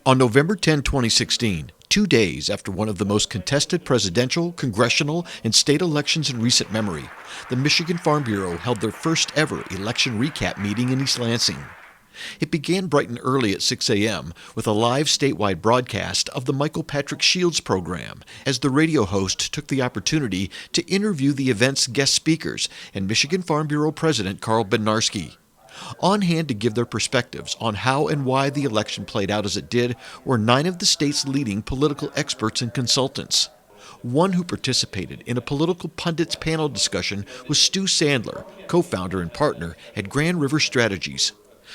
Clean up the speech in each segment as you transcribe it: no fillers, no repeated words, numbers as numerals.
On November 10, 2016, 2 days after one of the most contested presidential, congressional, and state elections in recent memory, the Michigan Farm Bureau held their first ever election recap meeting in East Lansing. It began bright and early at 6 a.m. with a live statewide broadcast of the Michael Patrick Shields program, as the radio host took the opportunity to interview the event's guest speakers and Michigan Farm Bureau President Carl Bednarski. On hand to give their perspectives on how and why the election played out as it did were 9 of the state's leading political experts and consultants. One who participated in a political pundits panel discussion was Stu Sandler, co-founder and partner at Grand River Strategies.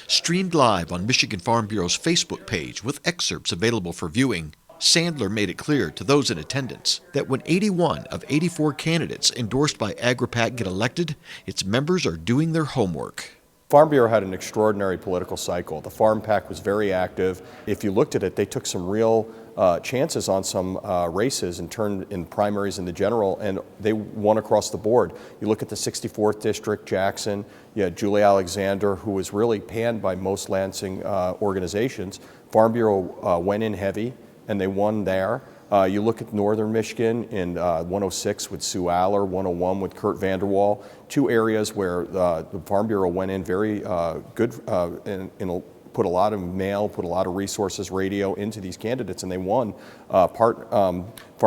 Streamed live on Michigan Farm Bureau's Facebook page with excerpts available for viewing, Sandler made it clear to those in attendance that when 81 of 84 candidates endorsed by AgriPAC get elected, its members are doing their homework. Farm Bureau had an extraordinary political cycle. The Farm PAC was very active. If you looked at it, they took some real chances on some races and turned in primaries in the general, and they won across the board. You look at the 64th District, Jackson, you had Julie Alexander, who was really panned by most Lansing organizations. Farm Bureau went in heavy, and they won there. You look at Northern Michigan in 106 with Sue Aller, 101 with Kurt Vanderwall, 2 areas where the Farm Bureau went in very good and put a lot of mail, put a lot of resources, radio into these candidates, and they won. Farm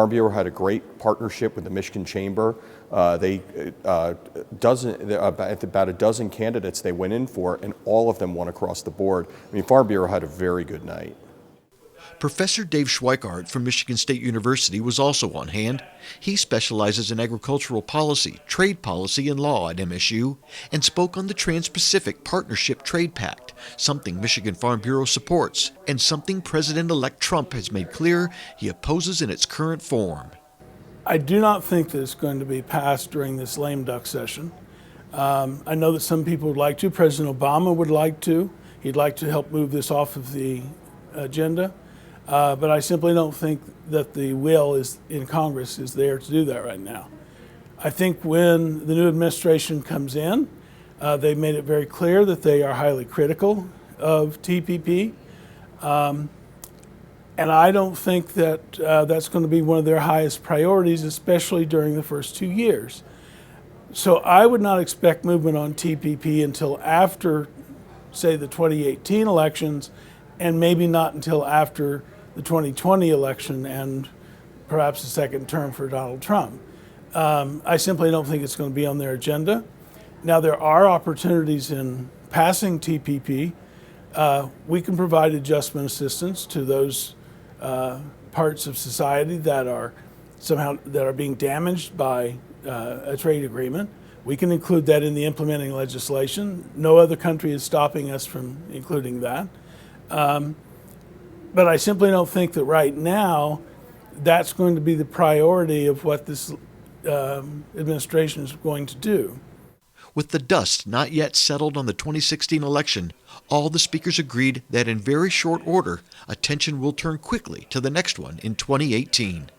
Bureau had a great partnership with the Michigan Chamber. About a dozen candidates they went in for, and all of them won across the board. I mean, Farm Bureau had a very good night. Professor Dave Schweikart from Michigan State University was also on hand. He specializes in agricultural policy, trade policy, and law at MSU, and spoke on the Trans-Pacific Partnership Trade Pact, something Michigan Farm Bureau supports, and something President-elect Trump has made clear he opposes in its current form. I do not think that it's going to be passed during this lame duck session. I know that some people would like to. President Obama would like to. He'd like to help move this off of the agenda. But I simply don't think that the will in Congress is there to do that right now. I think when the new administration comes in, they've made it very clear that they are highly critical of TPP. And I don't think that that's going to be one of their highest priorities, especially during the first 2 years. So I would not expect movement on TPP until after, say, the 2018 elections, and maybe not until after the 2020 election and perhaps the second term for Donald Trump. I simply don't think it's going to be on their agenda. Now, there are opportunities in passing TPP. We can provide adjustment assistance to those parts of society that are being damaged by a trade agreement. We can include that in the implementing legislation. No other country is stopping us from including that. But I simply don't think that right now that's going to be the priority of what this administration is going to do. With the dust not yet settled on the 2016 election, all the speakers agreed that in very short order, attention will turn quickly to the next one in 2018.